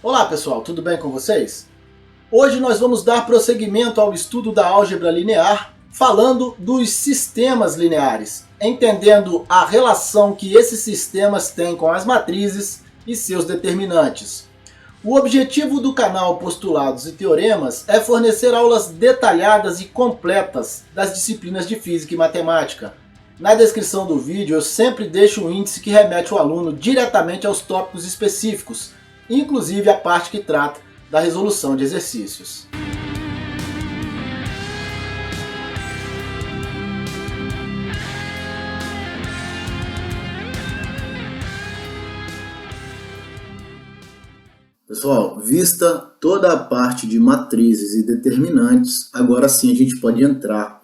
Olá pessoal, tudo bem com vocês? Hoje nós vamos dar prosseguimento ao estudo da álgebra linear, falando dos sistemas lineares, entendendo a relação que esses sistemas têm com as matrizes e seus determinantes. O objetivo do canal Postulados e Teoremas é fornecer aulas detalhadas e completas das disciplinas de Física e Matemática. Na descrição do vídeo eu sempre deixo um índice que remete o aluno diretamente aos tópicos específicos, inclusive a parte que trata da resolução de exercícios. Pessoal, vista toda a parte de matrizes e determinantes, agora sim a gente pode entrar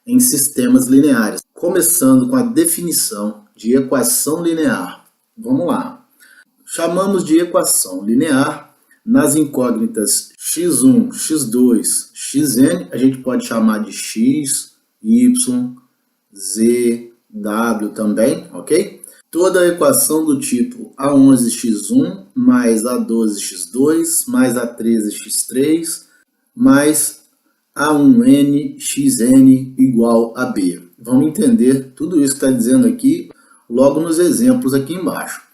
em sistemas lineares, começando com a definição de equação linear. Vamos lá. Chamamos de equação linear nas incógnitas x1, x2, xn, a gente pode chamar de x, y, z, w também, ok? Toda a equação do tipo A11x1 mais A12x2 mais A13x3 mais A1nxn igual a b. Vamos entender tudo isso que está dizendo aqui logo nos exemplos aqui embaixo.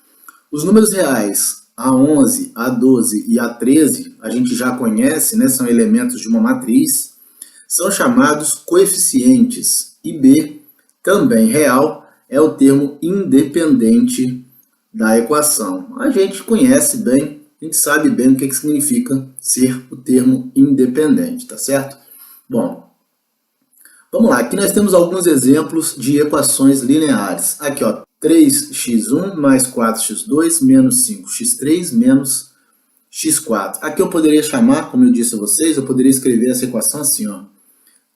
Os números reais A11, A12 e A13, a gente já conhece, né? São elementos de uma matriz, são chamados coeficientes, e B, também real, é o termo independente da equação. A gente conhece bem, a gente sabe bem o que significa ser o termo independente, tá certo? Bom, vamos lá, aqui nós temos alguns exemplos de equações lineares. Aqui, ó, 3x1 mais 4x2 menos 5x3 menos x4. Aqui eu poderia chamar, como eu disse a vocês, eu poderia escrever essa equação assim, ó,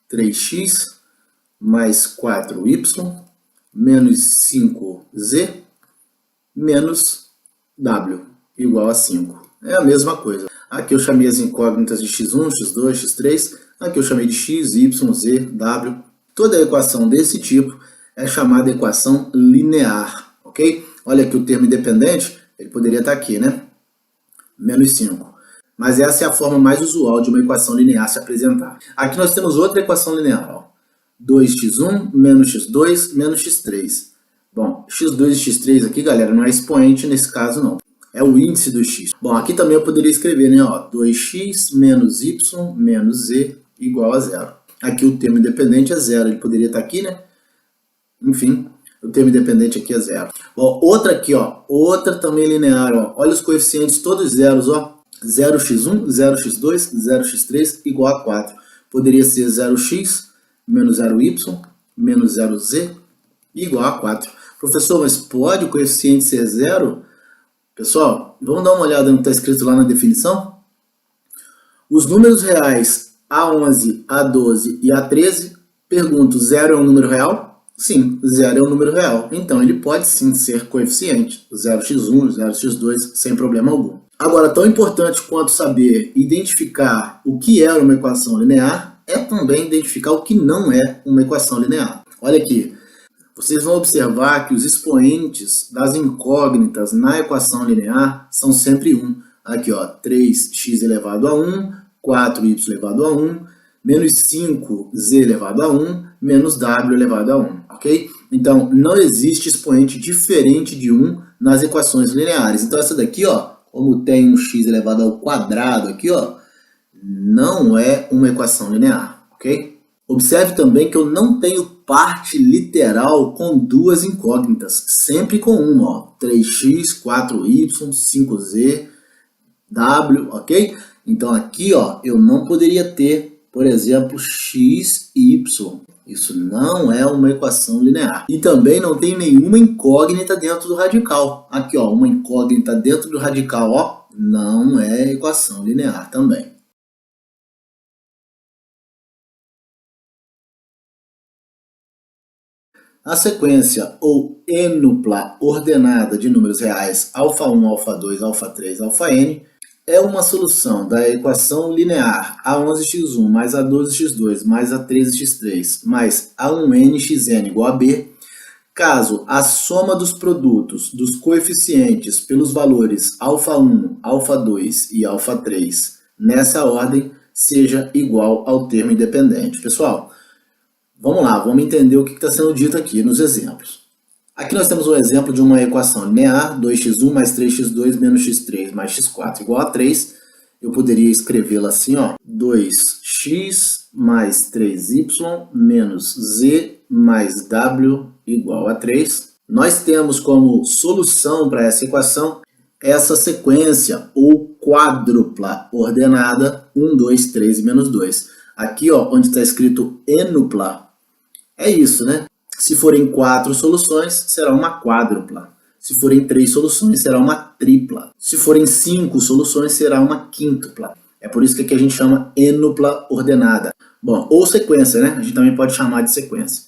3x mais 4y menos 5z menos w igual a 5. É a mesma coisa. Aqui eu chamei as incógnitas de x1, x2, x3. Aqui eu chamei de x, y, z, w. Toda equação desse tipo é chamada equação linear, ok? Olha aqui o termo independente, ele poderia estar aqui, né? Menos 5. Mas essa é a forma mais usual de uma equação linear se apresentar. Aqui nós temos outra equação linear, ó. 2x1 menos x2 menos x3. Bom, x2 e x3 aqui, galera, não é expoente nesse caso, não. É o índice do x. Bom, aqui também eu poderia escrever, né, ó, 2x menos y menos z igual a 0. Aqui o termo independente é 0, ele poderia estar aqui, né? Enfim, o termo independente aqui é 0. Bom, outra aqui, ó, outra também linear, ó. Olha os coeficientes todos zeros, ó. 0x1, 0x2, 0x3 igual a 4. Poderia ser 0x menos 0y menos 0z igual a 4. Professor, mas pode o coeficiente ser 0? Pessoal, vamos dar uma olhada no que está escrito lá na definição? Os números reais A11, A12 e A13, pergunto, 0 é um número real? Sim, 0 é um número real. Então, ele pode sim ser coeficiente. 0x1, 0x2, sem problema algum. Agora, tão importante quanto saber identificar o que é uma equação linear, é também identificar o que não é uma equação linear. Olha aqui, vocês vão observar que os expoentes das incógnitas na equação linear são sempre 1. Aqui, ó, 3x elevado a 1, 4y elevado a 1, menos 5z elevado a 1, menos w elevado a 1, ok? Então, não existe expoente diferente de 1 nas equações lineares. Então, essa daqui, ó, como tem um x elevado ao quadrado aqui, ó, não é uma equação linear, ok? Observe também que eu não tenho parte literal com duas incógnitas, sempre com uma, ó, 3x, 4y, 5z, w, ok? Então aqui, ó, eu não poderia ter, por exemplo, x, y. Isso não é uma equação linear. E também não tem nenhuma incógnita dentro do radical. Aqui, ó, uma incógnita dentro do radical, ó, não é equação linear também. A sequência ou ênupla ordenada de números reais α1, α2, α3, αn é uma solução da equação linear A11x1 mais A12x2 mais A13x3 mais A1nxn igual a b, Caso a soma dos produtos dos coeficientes pelos valores α1, α2 e α3 nessa ordem seja igual ao termo independente. Pessoal, vamos lá, vamos entender o que está sendo dito aqui nos exemplos. Aqui nós temos um exemplo de uma equação linear, 2x1 mais 3x2 menos x3 mais x4 igual a 3. Eu poderia escrevê-la assim, ó, 2x mais 3y menos z mais w igual a 3. Nós temos como solução para essa equação essa sequência ou quádrupla ordenada 1, 2, 3 e menos 2. Aqui, ó, onde está escrito ênupla, é isso, né? Se forem 4 soluções, será uma quádrupla. Se forem 3 soluções, será uma tripla. Se forem 5 soluções, será uma quíntupla. É por isso que aqui a gente chama ênupla ordenada. Bom, ou sequência, né? A gente também pode chamar de sequência.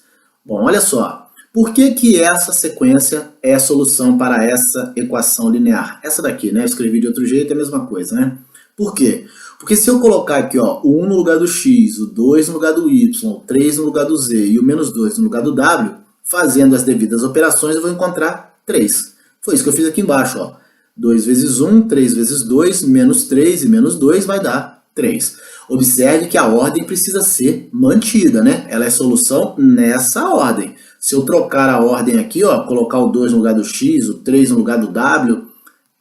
Bom, olha só. Por que essa sequência é a solução para essa equação linear? Essa daqui, né? Eu escrevi de outro jeito, é a mesma coisa, né? Por quê? Porque se eu colocar aqui, ó, o 1 no lugar do x, o 2 no lugar do y, o 3 no lugar do z e o menos 2 no lugar do w, fazendo as devidas operações, eu vou encontrar 3. Foi isso que eu fiz aqui embaixo, ó. 2 vezes 1, 3 vezes 2, menos 3 e menos 2 vai dar 3. Observe que a ordem precisa ser mantida, né? Ela é solução nessa ordem. Se eu trocar a ordem aqui, ó, colocar o 2 no lugar do x, o 3 no lugar do w,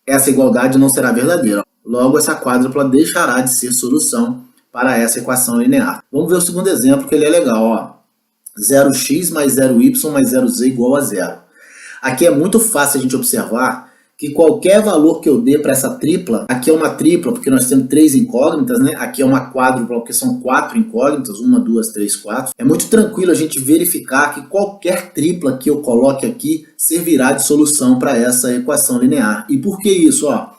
essa igualdade não será verdadeira. Logo, essa quádrupla deixará de ser solução para essa equação linear. Vamos ver o segundo exemplo, que ele é legal, ó. 0x mais 0y mais 0z igual a 0. Aqui é muito fácil a gente observar que qualquer valor que eu dê para essa tripla, aqui é uma tripla porque nós temos 3 incógnitas, né? Aqui é uma quádrupla porque são 4 incógnitas, 1, 2, 3, 4. É muito tranquilo a gente verificar que qualquer tripla que eu coloque aqui servirá de solução para essa equação linear. E por que isso? Ó?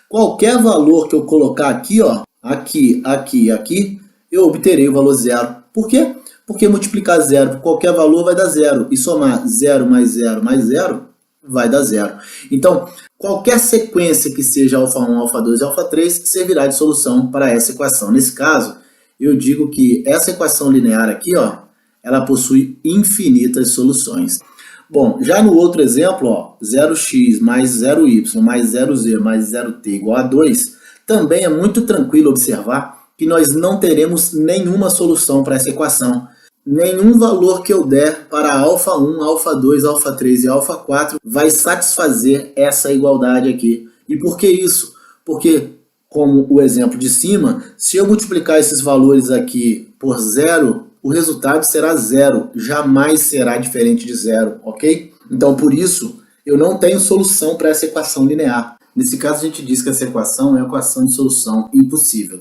Qualquer valor que eu colocar aqui, ó, aqui, eu obterei o valor zero. Por quê? Porque multiplicar zero por qualquer valor vai dar zero. E somar 0 mais 0 mais 0 vai dar zero. Então, qualquer sequência que seja α1, α2 e α3 servirá de solução para essa equação. Nesse caso, eu digo que essa equação linear aqui, ó, ela possui infinitas soluções. Bom, já no outro exemplo, ó, 0x mais 0y mais 0z mais 0t igual a 2, também é muito tranquilo observar que nós não teremos nenhuma solução para essa equação. Nenhum valor que eu der para α1, α2, α3 e α4 vai satisfazer essa igualdade aqui. E por que isso? Porque, como o exemplo de cima, se eu multiplicar esses valores aqui por zero, o resultado será zero, jamais será diferente de zero, ok? Então, por isso, eu não tenho solução para essa equação linear. Nesse caso, a gente diz que essa equação é uma equação de solução impossível.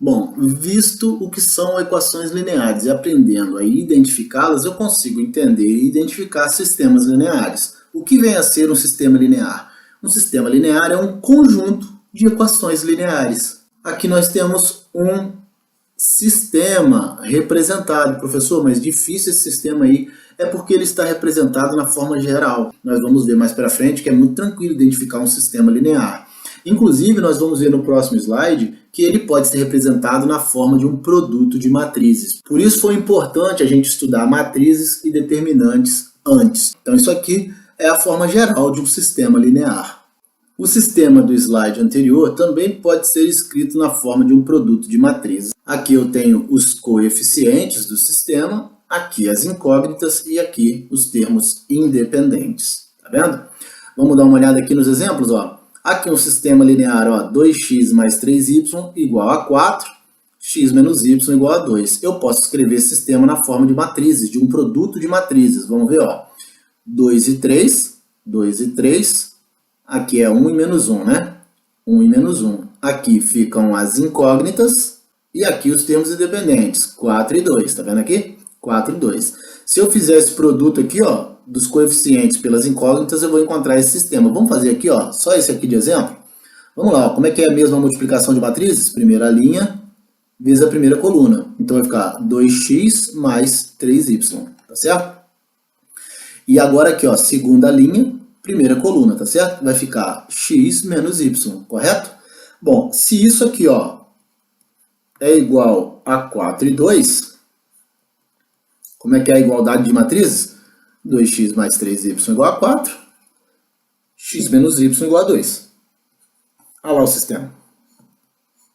Bom, visto o que são equações lineares e aprendendo a identificá-las, eu consigo entender e identificar sistemas lineares. O que vem a ser um sistema linear? Um sistema linear é um conjunto de equações lineares. Aqui nós temos um sistema representado. Professor, mas difícil esse sistema aí. É porque ele está representado na forma geral. Nós vamos ver mais para frente que é muito tranquilo identificar um sistema linear. Inclusive, nós vamos ver no próximo slide que ele pode ser representado na forma de um produto de matrizes. Por isso foi importante a gente estudar matrizes e determinantes antes. Então isso aqui é a forma geral de um sistema linear. O sistema do slide anterior também pode ser escrito na forma de um produto de matrizes. Aqui eu tenho os coeficientes do sistema, aqui as incógnitas e aqui os termos independentes. Tá vendo? Vamos dar uma olhada aqui nos exemplos, ó. Aqui um sistema linear, ó, 2x mais 3y igual a 4, x menos y igual a 2. Eu posso escrever esse sistema na forma de matrizes, de um produto de matrizes. Vamos ver, ó. 2 e 3, 2 e 3, aqui é 1 e menos 1, né? 1 e menos 1. Aqui ficam as incógnitas e aqui os termos independentes, 4 e 2, tá vendo aqui? 4 e 2. Se eu fizer esse produto aqui, ó, dos coeficientes pelas incógnitas, eu vou encontrar esse sistema. Vamos fazer aqui, ó, só esse aqui de exemplo? Vamos lá, ó, como é que é a mesma multiplicação de matrizes? Primeira linha vezes a primeira coluna. Então vai ficar 2x mais 3y, tá certo? E agora aqui, ó, segunda linha, primeira coluna, tá certo? Vai ficar x menos y, correto? Bom, se isso aqui, ó, é igual a 4 e 2, como é que é a igualdade de matrizes? 2x mais 3y igual a 4, x menos y igual a 2. Olha lá o sistema.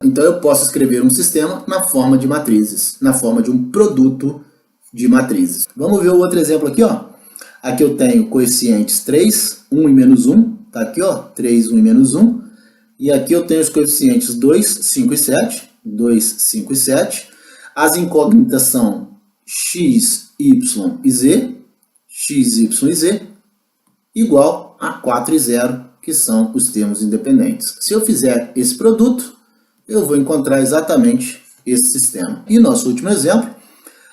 Então eu posso escrever um sistema na forma de matrizes, na forma de um produto de matrizes. Vamos ver o outro exemplo aqui, ó. Aqui eu tenho coeficientes 3, 1 e menos 1, tá aqui, ó, 3, 1 e menos 1. E aqui eu tenho os coeficientes 2, 5 e 7, 2, 5 e 7. As incógnitas são x, y e z, x, y e z, igual a 4 e 0, que são os termos independentes. Se eu fizer esse produto, eu vou encontrar exatamente esse sistema. E nosso último exemplo,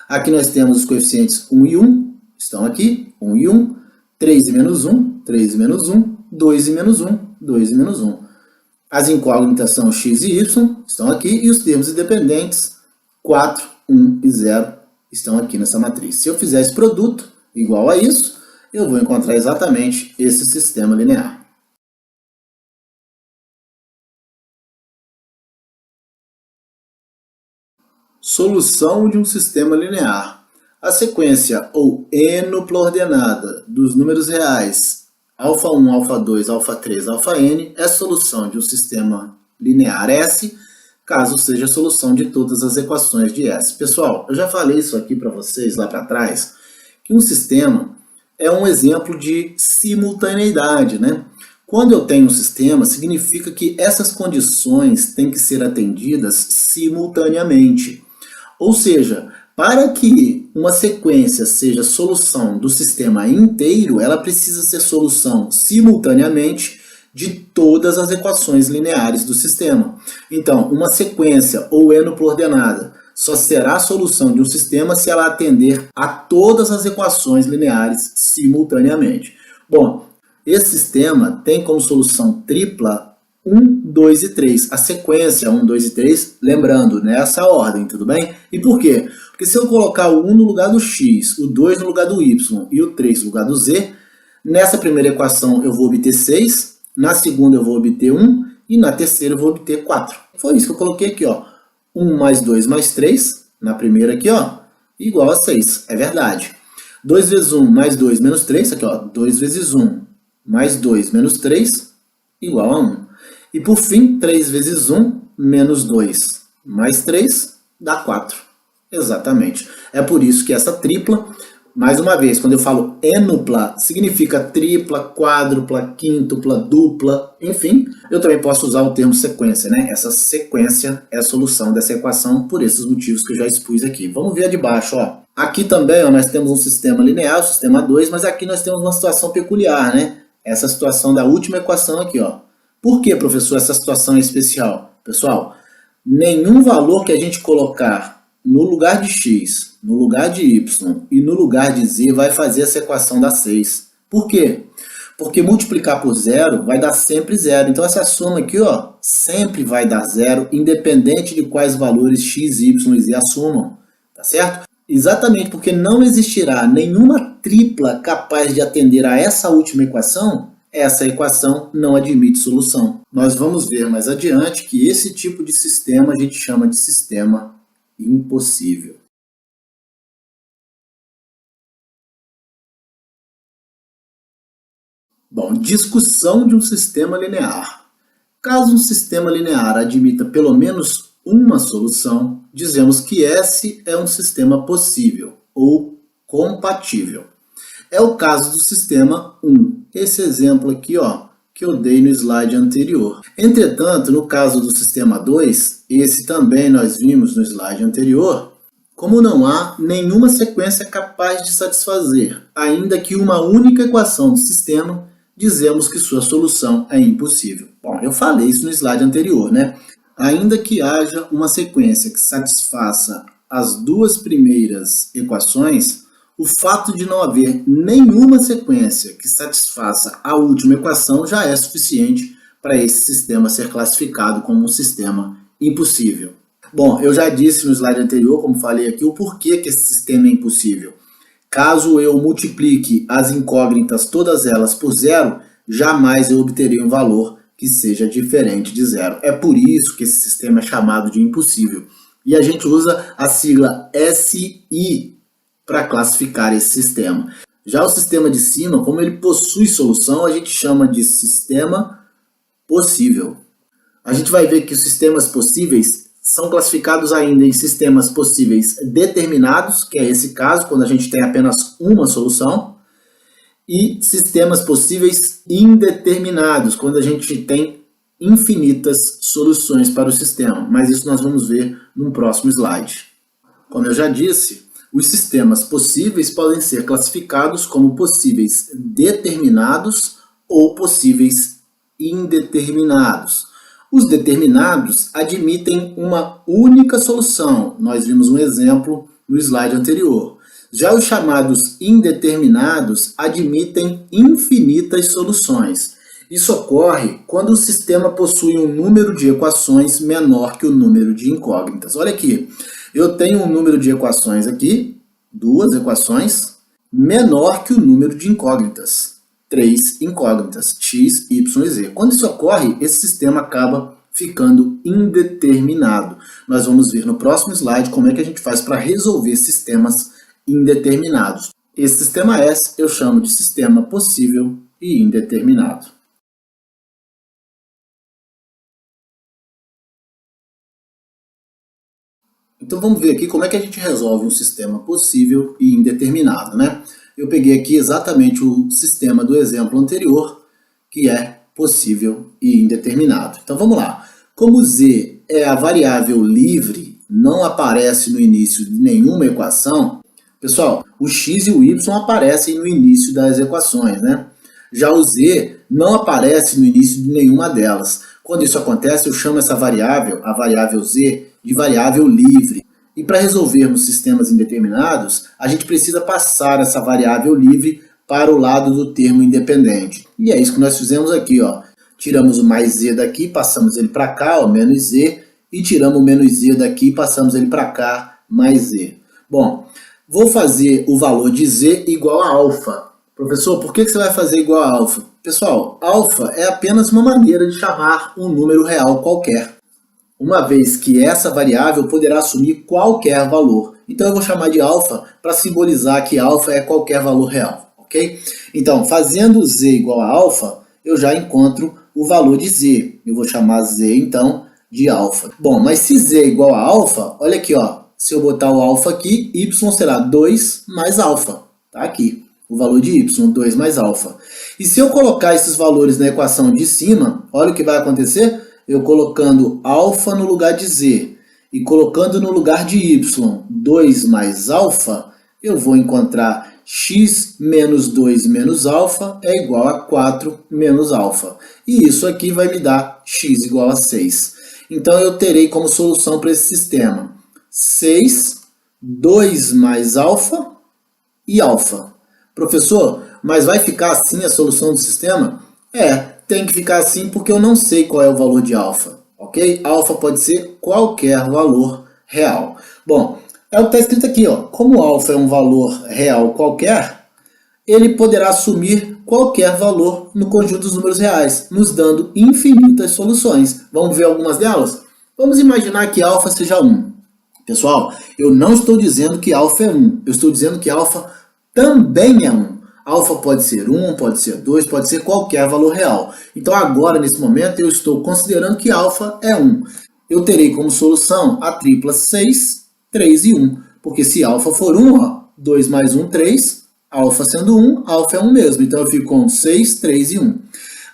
aqui nós temos os coeficientes 1 e 1, estão aqui, 1 e 1, 3 e menos 1, 3 e menos 1, 2 e menos 1, 2 e menos 1. As incógnitas são x e y, estão aqui, e os termos independentes, 4, 1 e 0, estão aqui nessa matriz. Se eu fizer esse produto igual a isso, eu vou encontrar exatamente esse sistema linear. Solução de um sistema linear. A sequência ou ênupla ordenada dos números reais α1, α2, α3, αn é a solução de um sistema linear S, caso seja a solução de todas as equações de S. Pessoal, eu já falei isso aqui para vocês lá para trás, que um sistema é um exemplo de simultaneidade, né? Quando eu tenho um sistema, significa que essas condições têm que ser atendidas simultaneamente. Ou seja, para que uma sequência seja solução do sistema inteiro, ela precisa ser solução simultaneamente de todas as equações lineares do sistema. Então, uma sequência ou ênupla ordenada só será solução de um sistema se ela atender a todas as equações lineares simultaneamente. Bom, esse sistema tem como solução tripla 1, 2 e 3. A sequência 1, 2 e 3, lembrando, nessa ordem, tudo bem? E por quê? Porque se eu colocar o 1 no lugar do x, o 2 no lugar do y e o 3 no lugar do z, nessa primeira equação eu vou obter 6, na segunda eu vou obter 1 e na terceira eu vou obter 4. Foi isso que eu coloquei aqui, ó. 1 mais 2 mais 3, na primeira aqui, ó, igual a 6. É verdade. 2 vezes 1 mais 2 menos 3, aqui, ó, 2 vezes 1 mais 2 menos 3, igual a 1. E por fim, 3 vezes 1 menos 2 mais 3 dá 4. Exatamente. É por isso que essa tripla, mais uma vez, quando eu falo ênupla, significa tripla, quádrupla, quíntupla, dupla, enfim. Eu também posso usar o termo sequência, né? Essa sequência é a solução dessa equação por esses motivos que eu já expus aqui. Vamos ver a de baixo, ó. Aqui também, ó, nós temos um sistema linear, o sistema 2, mas aqui nós temos uma situação peculiar, né? Essa situação da última equação aqui, ó. Por que, professor, essa situação é especial? Pessoal, nenhum valor que a gente colocar no lugar de x, no lugar de y e no lugar de z vai fazer essa equação dar 6. Por quê? Porque multiplicar por zero vai dar sempre zero. Então essa soma aqui, ó, sempre vai dar zero, independente de quais valores x, y e z assumam. Tá certo? Exatamente porque não existirá nenhuma tripla capaz de atender a essa última equação, essa equação não admite solução. Nós vamos ver mais adiante que esse tipo de sistema a gente chama de sistema impossível. Bom, discussão de um sistema linear. Caso um sistema linear admita pelo menos uma solução, dizemos que esse é um sistema possível ou compatível. É o caso do sistema 1. Esse exemplo aqui, ó, que eu dei no slide anterior. Entretanto, no caso do sistema 2, esse também nós vimos no slide anterior, como não há nenhuma sequência capaz de satisfazer, ainda que uma única equação do sistema, dizemos que sua solução é impossível. Bom, eu falei isso no slide anterior, né? Ainda que haja uma sequência que satisfaça as duas primeiras equações, o fato de não haver nenhuma sequência que satisfaça a última equação já é suficiente para esse sistema ser classificado como um sistema impossível. Bom, eu já disse no slide anterior, como falei aqui, o porquê que esse sistema é impossível. Caso eu multiplique as incógnitas, todas elas, por zero, jamais eu obterei um valor que seja diferente de zero. É por isso que esse sistema é chamado de impossível. E a gente usa a sigla SI para classificar esse sistema. Já o sistema de cima, como ele possui solução, a gente chama de sistema possível. A gente vai ver que os sistemas possíveis são classificados ainda em sistemas possíveis determinados, que é esse caso, quando a gente tem apenas uma solução, e sistemas possíveis indeterminados, quando a gente tem infinitas soluções para o sistema. Mas isso nós vamos ver no próximo slide. Como eu já disse, os sistemas possíveis podem ser classificados como possíveis determinados ou possíveis indeterminados. Os determinados admitem uma única solução. Nós vimos um exemplo no slide anterior. Já os chamados indeterminados admitem infinitas soluções. Isso ocorre quando o sistema possui um número de equações menor que o número de incógnitas. Olha aqui, eu tenho um número de equações aqui, duas equações, menor que o número de incógnitas. 3 incógnitas, x, y e z. Quando isso ocorre, esse sistema acaba ficando indeterminado. Nós vamos ver no próximo slide como é que a gente faz para resolver sistemas indeterminados. Esse sistema S eu chamo de sistema possível e indeterminado. Então vamos ver aqui como é que a gente resolve um sistema possível e indeterminado, né? Eu peguei aqui exatamente o sistema do exemplo anterior, que é possível e indeterminado. Então vamos lá. Como z é a variável livre, não aparece no início de nenhuma equação, pessoal, o x e o y aparecem no início das equações, né? Já o z não aparece no início de nenhuma delas. Quando isso acontece, eu chamo essa variável, a variável z, de variável livre. E para resolvermos sistemas indeterminados, a gente precisa passar essa variável livre para o lado do termo independente. E é isso que nós fizemos aqui, ó. Tiramos o mais z daqui, passamos ele para cá, ó, menos z, e tiramos o menos z daqui, passamos ele para cá, mais z. Bom, vou fazer o valor de z igual a alfa. Professor, por que você vai fazer igual a alfa? Pessoal, alfa é apenas uma maneira de chamar um número real qualquer, uma vez que essa variável poderá assumir qualquer valor. Então eu vou chamar de alfa para simbolizar que alfa é qualquer valor real, ok? Então, fazendo z igual a alfa, eu já encontro o valor de z. Eu vou chamar z, então, de alfa. Bom, mas se z é igual a alfa, olha aqui, ó. Se eu botar o alfa aqui, y será 2 mais alfa. Tá aqui, o valor de y, 2 mais alfa. E se eu colocar esses valores na equação de cima, olha o que vai acontecer. Eu colocando alfa no lugar de z e colocando no lugar de y 2 mais alfa, eu vou encontrar x menos 2 menos alfa é igual a 4 menos alfa. E isso aqui vai me dar x igual a 6. Então eu terei como solução para esse sistema 6, 2 mais alfa e alfa. Professor, mas vai ficar assim a solução do sistema? Tem que ficar assim porque eu não sei qual é o valor de alfa, ok? Alfa pode ser qualquer valor real. Bom, é o que está escrito aqui, ó. Como alfa é um valor real qualquer, ele poderá assumir qualquer valor no conjunto dos números reais, nos dando infinitas soluções. Vamos ver algumas delas? Vamos imaginar que alfa seja 1. Pessoal, eu não estou dizendo que alfa é 1, eu estou dizendo que alfa também é 1. Alfa pode ser 1, pode ser 2, pode ser qualquer valor real. Então agora, nesse momento, eu estou considerando que alfa é 1. Eu terei como solução a tripla 6, 3 e 1. Porque se alfa for 1, ó, 2 mais 1, 3. Alfa sendo 1, alfa é 1 mesmo. Então eu fico com 6, 3 e 1.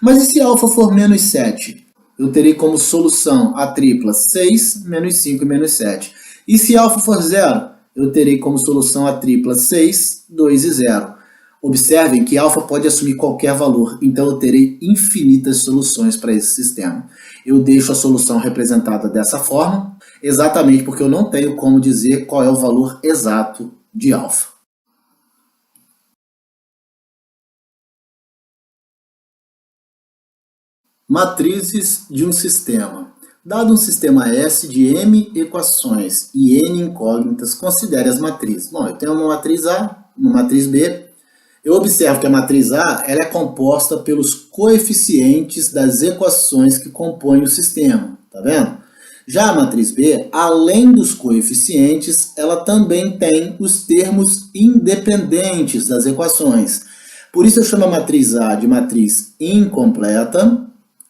Mas e se alfa for menos 7? Eu terei como solução a tripla 6, menos 5 e menos 7. E se alfa for 0? Eu terei como solução a tripla 6, 2 e 0. Observem que alfa pode assumir qualquer valor, então eu terei infinitas soluções para esse sistema. Eu deixo a solução representada dessa forma, exatamente porque eu não tenho como dizer qual é o valor exato de alfa. Matrizes de um sistema. Dado um sistema S de M equações e N incógnitas, considere as matrizes. Bom, eu tenho uma matriz A, uma matriz B. Eu observo que a matriz A ela é composta pelos coeficientes das equações que compõem o sistema, tá vendo? Já a matriz B, além dos coeficientes, ela também tem os termos independentes das equações. Por isso eu chamo a matriz A de matriz incompleta.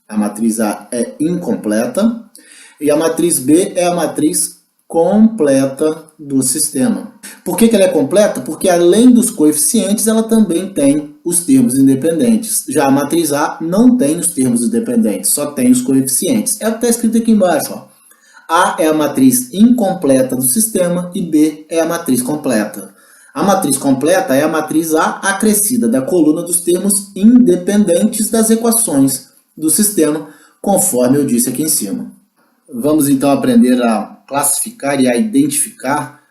A matriz A é incompleta. E a matriz B é a matriz completa do sistema. Por que ela é completa? Porque além dos coeficientes, ela também tem os termos independentes. Já a matriz A não tem os termos independentes, só tem os coeficientes. É o que está escrito aqui embaixo, ó. A é a matriz incompleta do sistema e B é a matriz completa. A matriz completa é a matriz A acrescida da coluna dos termos independentes das equações do sistema, conforme eu disse aqui em cima. Vamos então aprender a classificar e a identificar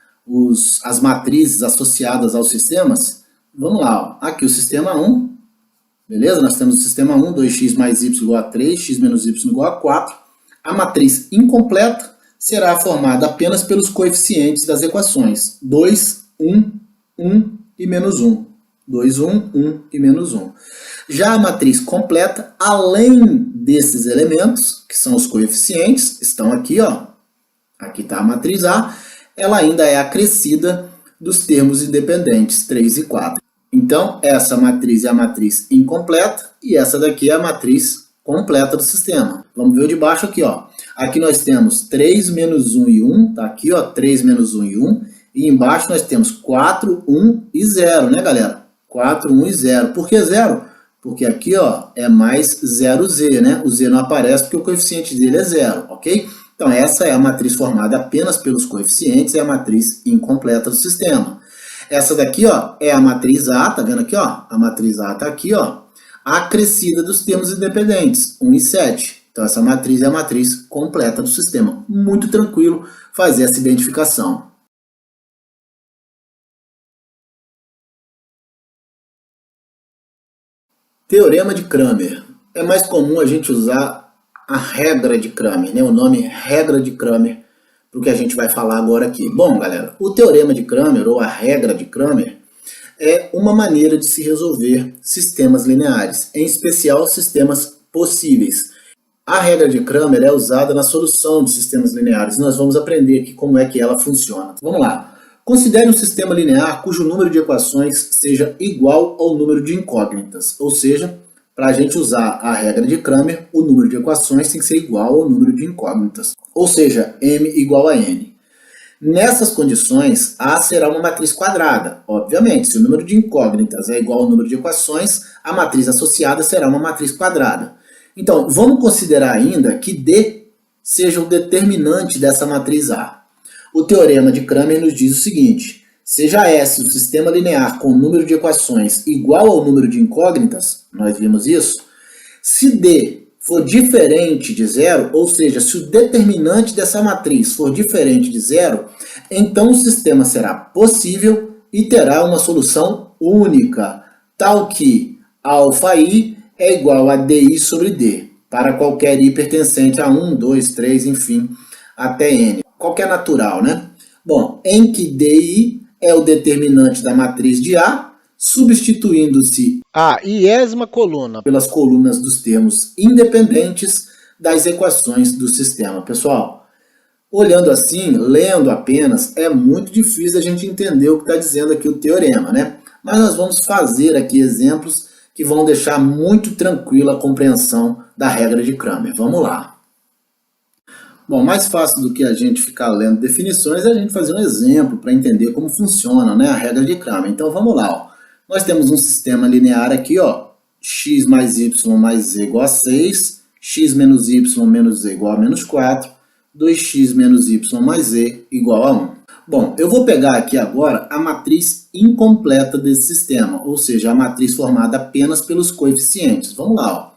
as matrizes associadas aos sistemas. Vamos lá, ó. Aqui o sistema 1, beleza? Nós temos o sistema 1, 2x mais y igual a 3, x menos y igual a 4. A matriz incompleta será formada apenas pelos coeficientes das equações 2, 1, 1 e menos 1. 2, 1, 1 e menos 1. Já a matriz completa, além desses elementos, que são os coeficientes, estão aqui, ó. Aqui está a matriz A, ela ainda é acrescida dos termos independentes 3 e 4. Então, essa matriz é a matriz incompleta e essa daqui é a matriz completa do sistema. Vamos ver o de baixo aqui, ó. Aqui nós temos 3 menos 1 e 1, tá aqui, ó, 3 menos 1 e 1. E embaixo nós temos 4, 1 e 0, né, galera? 4, 1 e 0. Por que 0? Porque aqui, ó, é mais 0z, né? O z não aparece porque o coeficiente dele é 0, ok? Então, essa é a matriz formada apenas pelos coeficientes, é a matriz incompleta do sistema. Essa daqui, ó, é a matriz A, tá vendo aqui, ó? A matriz A tá aqui, ó, acrescida dos termos independentes, 1 e 7. Então, essa matriz é a matriz completa do sistema. Muito tranquilo fazer essa identificação. Teorema de Cramer. É mais comum a gente usar a regra de Cramer, né? O nome regra de Cramer, para o que a gente vai falar agora aqui. Bom, galera, o teorema de Cramer, ou a regra de Cramer, é uma maneira de se resolver sistemas lineares, em especial sistemas possíveis. A regra de Cramer é usada na solução de sistemas lineares. Nós vamos aprender aqui como é que ela funciona. Vamos lá. Considere um sistema linear cujo número de equações seja igual ao número de incógnitas, ou seja, para a gente usar a regra de Cramer, o número de equações tem que ser igual ao número de incógnitas, ou seja, m igual a n. Nessas condições, A será uma matriz quadrada. Obviamente, se o número de incógnitas é igual ao número de equações, a matriz associada será uma matriz quadrada. Então, vamos considerar ainda que D seja o determinante dessa matriz A. O teorema de Cramer nos diz o seguinte: seja S o sistema linear com número de equações igual ao número de incógnitas, nós vimos isso, se D for diferente de zero, ou seja, se o determinante dessa matriz for diferente de zero, então o sistema será possível e terá uma solução única, tal que αi é igual a di sobre d, para qualquer i pertencente a 1, 2, 3, enfim, até n. Qualquer natural, né? Bom, em que di é o determinante da matriz de A, substituindo-se a iésima coluna pelas colunas dos termos independentes das equações do sistema. Pessoal, olhando assim, lendo apenas, é muito difícil a gente entender o que está dizendo aqui o teorema, né? Mas nós vamos fazer aqui exemplos que vão deixar muito tranquila a compreensão da regra de Cramer. Vamos lá. Bom, mais fácil do que a gente ficar lendo definições é a gente fazer um exemplo para entender como funciona, né, a regra de Cramer. Então vamos lá, ó. Nós temos um sistema linear aqui, ó, x mais y mais z igual a 6, x menos y menos z igual a menos 4, 2x menos y mais z igual a 1. Bom, eu vou pegar aqui agora a matriz incompleta desse sistema, ou seja, a matriz formada apenas pelos coeficientes. Vamos lá, ó.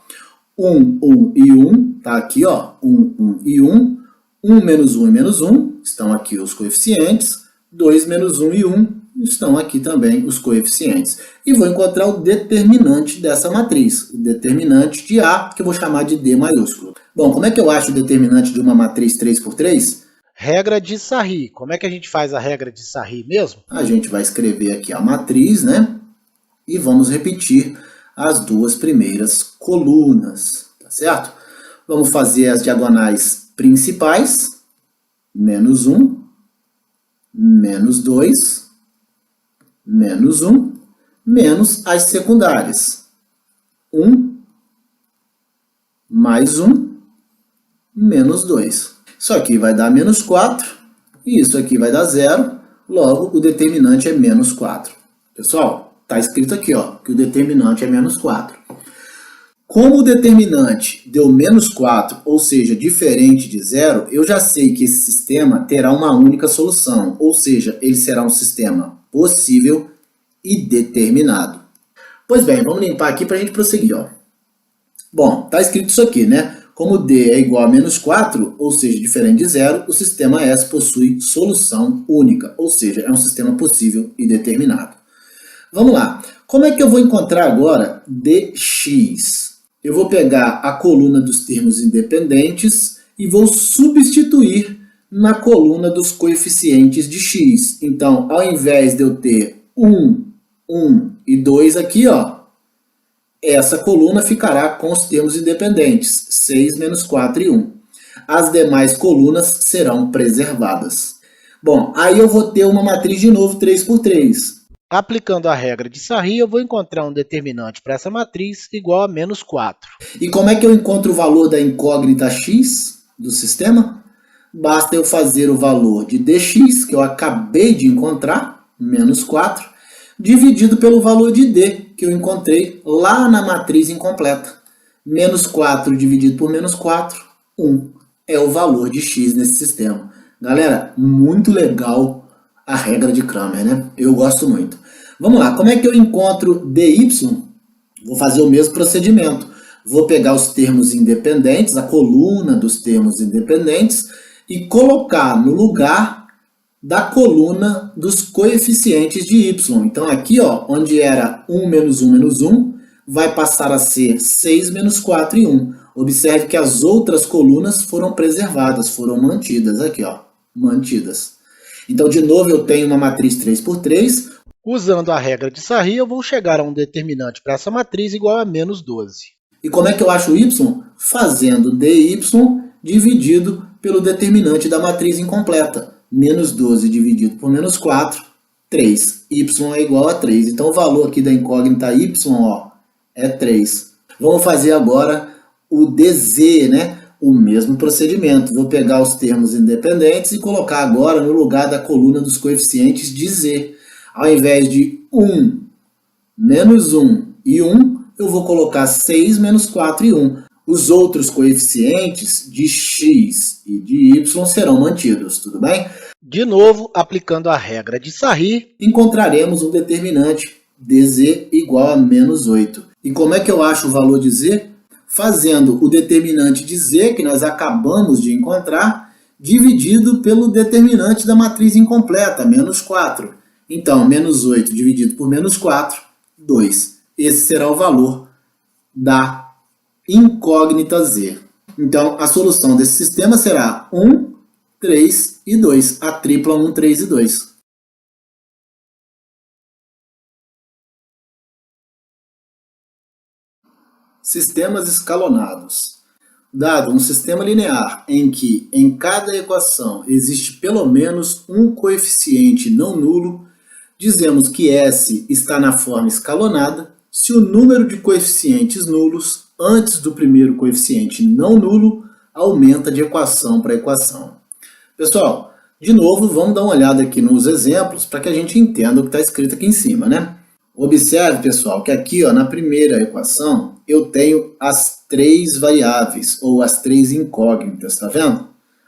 1, 1 e 1, tá aqui, ó, 1, 1 e 1. 1 menos 1 e menos 1, estão aqui os coeficientes. 2 menos 1 e 1, estão aqui também os coeficientes. E vou encontrar o determinante dessa matriz, o determinante de A, que eu vou chamar de D maiúsculo. Bom, como é que eu acho o determinante de uma matriz 3 por 3? Regra de Sarri. Como é que a gente faz a regra de Sarri mesmo? A gente vai escrever aqui a matriz, né? E vamos repetir as duas primeiras colunas, tá certo? Vamos fazer as diagonais principais, menos 1, menos 2, menos 1, menos as secundárias. 1, mais 1, menos 2. Isso aqui vai dar menos 4, e isso aqui vai dar 0, logo o determinante é menos 4. Pessoal, está escrito aqui ó, que o determinante é menos 4. Como o determinante deu menos 4, ou seja, diferente de 0, eu já sei que esse sistema terá uma única solução, ou seja, ele será um sistema possível e determinado. Pois bem, vamos limpar aqui para a gente prosseguir. Ó. Bom, está escrito isso aqui, né? Como D é igual a menos 4, ou seja, diferente de 0, o sistema S possui solução única, ou seja, é um sistema possível e determinado. Vamos lá. Como é que eu vou encontrar agora dx? Eu vou pegar a coluna dos termos independentes e vou substituir na coluna dos coeficientes de x. Então, ao invés de eu ter 1, 1 e 2 aqui, ó, essa coluna ficará com os termos independentes, 6, menos 4 e 1. As demais colunas serão preservadas. Bom, aí eu vou ter uma matriz de novo 3 por 3. Aplicando a regra de Sarri, eu vou encontrar um determinante para essa matriz igual a menos 4. E como é que eu encontro o valor da incógnita x do sistema? Basta eu fazer o valor de dx, que eu acabei de encontrar, menos 4, dividido pelo valor de d, que eu encontrei lá na matriz incompleta. Menos 4 dividido por menos 4, 1. É o valor de x nesse sistema. Galera, muito legal a regra de Cramer, né? Eu gosto muito. Vamos lá, como é que eu encontro dy? Vou fazer o mesmo procedimento. Vou pegar os termos independentes, a coluna dos termos independentes, e colocar no lugar da coluna dos coeficientes de y. Então aqui, ó, onde era 1 menos 1 menos 1, vai passar a ser 6 menos 4 e 1. Observe que as outras colunas foram preservadas, foram mantidas aqui, ó, mantidas. Então, de novo, eu tenho uma matriz 3 por 3. Usando a regra de Sarri, eu vou chegar a um determinante para essa matriz igual a menos 12. E como é que eu acho o y? Fazendo dy dividido pelo determinante da matriz incompleta. Menos 12 dividido por menos 4, 3. Y é igual a 3. Então, o valor aqui da incógnita y, ó, é 3. Vamos fazer agora o dz, né? O mesmo procedimento. Vou pegar os termos independentes e colocar agora no lugar da coluna dos coeficientes de z. Ao invés de 1, menos 1 e 1, eu vou colocar 6 menos 4 e 1. Os outros coeficientes de x e de y serão mantidos, tudo bem? De novo, aplicando a regra de Sarri, encontraremos um determinante dz igual a menos 8. E como é que eu acho o valor de z? Fazendo o determinante de z, que nós acabamos de encontrar, dividido pelo determinante da matriz incompleta, menos 4. Então, menos 8 dividido por menos 4, 2. Esse será o valor da incógnita z. Então, a solução desse sistema será 1, 3 e 2. A tripla 1, 3 e 2. Sistemas escalonados. Dado um sistema linear em que em cada equação existe pelo menos um coeficiente não nulo, dizemos que S está na forma escalonada se o número de coeficientes nulos antes do primeiro coeficiente não nulo aumenta de equação para equação. Pessoal, de novo, vamos dar uma olhada aqui nos exemplos para que a gente entenda o que está escrito aqui em cima, né? Observe, pessoal, que aqui ó, na primeira equação eu tenho as 3 variáveis, ou as 3 incógnitas, tá vendo?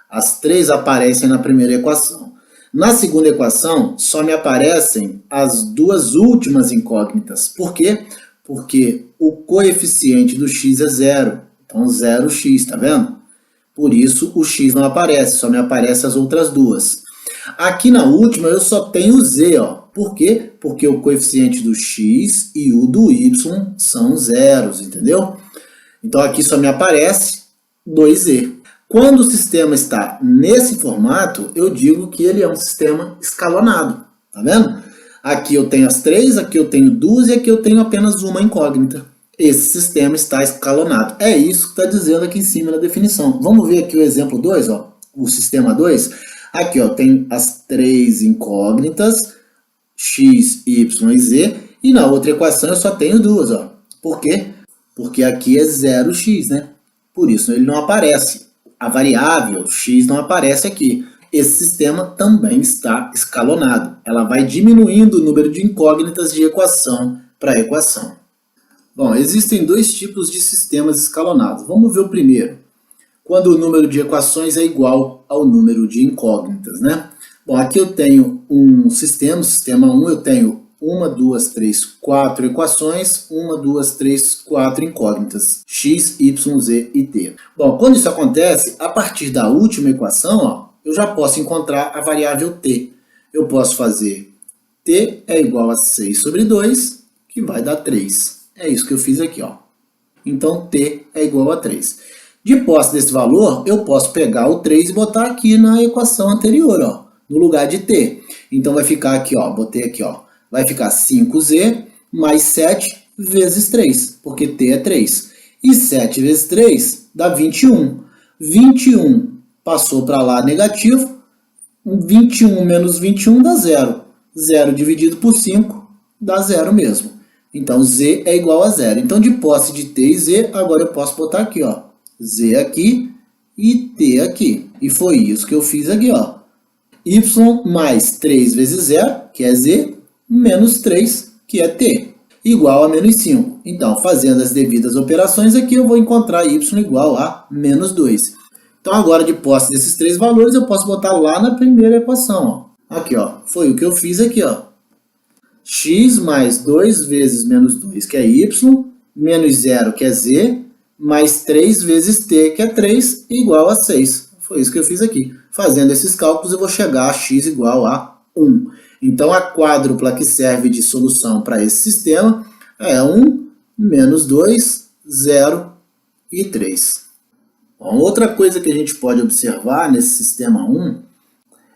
As 3 aparecem na primeira equação. Na segunda equação, só me aparecem as 2 últimas incógnitas. Por quê? Porque o coeficiente do x é 0. Então, 0x, tá vendo? Por isso, o x não aparece, só me aparecem as outras 2. Aqui na última, eu só tenho z, ó. Por quê? Porque o coeficiente do x e o do y são zeros, entendeu? Então, aqui só me aparece 2z. Quando o sistema está nesse formato, eu digo que ele é um sistema escalonado. Tá vendo? Aqui eu tenho as 3, aqui eu tenho 2 e aqui eu tenho apenas uma incógnita. Esse sistema está escalonado. É isso que está dizendo aqui em cima na definição. Vamos ver aqui o exemplo 2, ó, o sistema 2. Aqui, ó, tem as três incógnitas, x, y e z, e na outra equação eu só tenho duas, ó. Por quê? Porque aqui é 0x, né? Por isso ele não aparece. A variável x não aparece aqui. Esse sistema também está escalonado. Ela vai diminuindo o número de incógnitas de equação para equação. Bom, existem dois tipos de sistemas escalonados. Vamos ver o primeiro. Quando o número de equações é igual ao número de incógnitas, né? Bom, aqui eu tenho um sistema 1, eu tenho 1, 2, 3, 4 equações, 1, 2, 3, 4 incógnitas, x, y, z e t. Bom, quando isso acontece, a partir da última equação, ó, eu já posso encontrar a variável t. Eu posso fazer t é igual a 6 sobre 2, que vai dar 3. É isso que eu fiz aqui, ó. Então, t é igual a 3. De posse desse valor, eu posso pegar o 3 e botar aqui na equação anterior, ó, no lugar de t. Então, vai ficar aqui, ó, botei aqui, ó, vai ficar 5z mais 7 vezes 3, porque t é 3. E 7 vezes 3 dá 21. 21 passou para lá negativo, 21 menos 21 dá 0. 0 dividido por 5 dá 0 mesmo. Então, z é igual a 0. Então, de posse de t e z, agora eu posso botar aqui, ó, z aqui e t aqui. E foi isso que eu fiz aqui, ó. Y mais 3 vezes 0, que é z, menos 3, que é t, igual a menos 5. Então, fazendo as devidas operações aqui, eu vou encontrar y igual a menos 2. Então, agora, de posse desses três valores, eu posso botar lá na primeira equação, ó. Aqui, ó, foi o que eu fiz aqui, ó. X mais 2 vezes menos 2, que é y, menos 0, que é z, mais 3 vezes t, que é 3, igual a 6. Foi isso que eu fiz aqui. Fazendo esses cálculos, eu vou chegar a x igual a 1. Então, a quádrupla que serve de solução para esse sistema é 1, menos 2, 0 e 3. Bom, outra coisa que a gente pode observar nesse sistema 1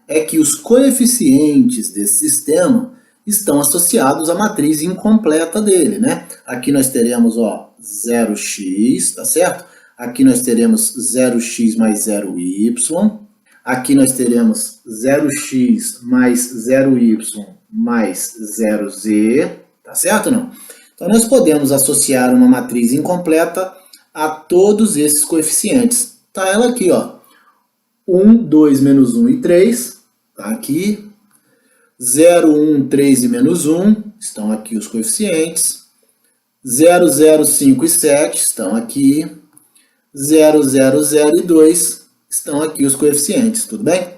é que os coeficientes desse sistema estão associados à matriz incompleta dele, né? Aqui nós teremos, ó, 0x, tá certo? Aqui nós teremos 0x mais 0y. Aqui nós teremos 0x mais 0y mais 0z, tá certo ou não? Então, nós podemos associar uma matriz incompleta a todos esses coeficientes. Tá ela aqui, ó. 1, 2, menos 1 e 3, tá aqui. 0, 1, 3 e menos 1, estão aqui os coeficientes. 0, 0, 5 e 7 estão aqui. 0, 0, 0 e 2 estão aqui os coeficientes, tudo bem?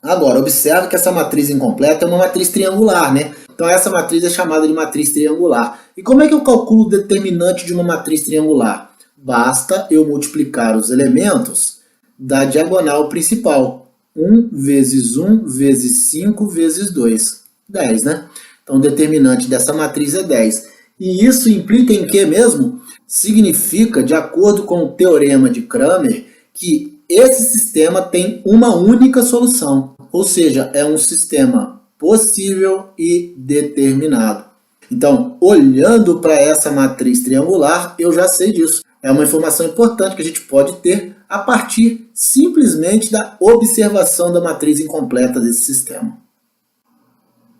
Agora, observe que essa matriz incompleta é uma matriz triangular, né? Então, essa matriz é chamada de matriz triangular. E como é que eu calculo o determinante de uma matriz triangular? Basta eu multiplicar os elementos da diagonal principal. 1 vezes 1 vezes 5 vezes 2. 10, né? Então, o determinante dessa matriz é 10. E isso implica em que mesmo? Significa, de acordo com o teorema de Cramer, que esse sistema tem uma única solução. Ou seja, é um sistema possível e determinado. Então, olhando para essa matriz triangular, eu já sei disso. É uma informação importante que a gente pode ter a partir simplesmente da observação da matriz incompleta desse sistema.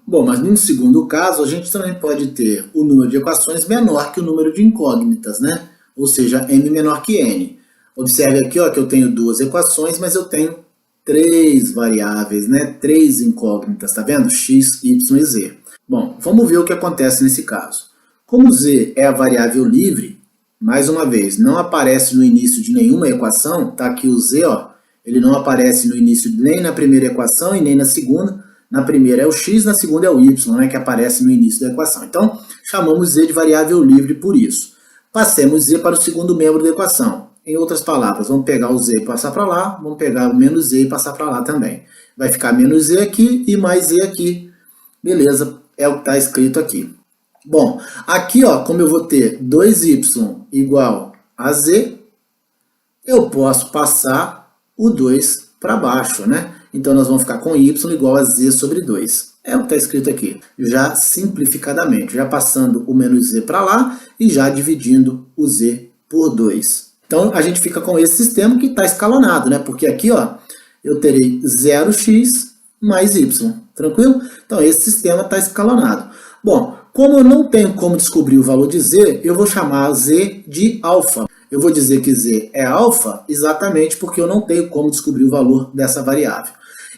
Bom, mas num segundo caso, a gente também pode ter o número de equações menor que o número de incógnitas, né? Ou seja, m menor que n. Observe aqui, ó, que eu tenho duas equações, mas eu tenho três variáveis, né? Três incógnitas, tá vendo? X, y e z. Bom, vamos ver o que acontece nesse caso. Como z é a variável livre, mais uma vez, não aparece no início de nenhuma equação, tá aqui o z, ó, ele não aparece no início nem na primeira equação e nem na segunda. Na primeira é o x, na segunda é o y, né, que aparece no início da equação. Então, chamamos z de variável livre por isso. Passemos z para o segundo membro da equação. Em outras palavras, vamos pegar o z e passar para lá, vamos pegar o menos z e passar para lá também. Vai ficar menos z aqui e mais z aqui. Beleza, é o que está escrito aqui. Bom, aqui, ó, como eu vou ter 2y igual a z, eu posso passar o 2 para baixo, né? Então, nós vamos ficar com y igual a z sobre 2. É o que está escrito aqui, já simplificadamente, já passando o menos z para lá e já dividindo o z por 2. Então, a gente fica com esse sistema que está escalonado, né? Porque aqui, ó, eu terei 0x mais y. Tranquilo? Então, esse sistema está escalonado. Bom, como eu não tenho como descobrir o valor de z, eu vou chamar z de alfa. Eu vou dizer que z é alfa exatamente porque eu não tenho como descobrir o valor dessa variável.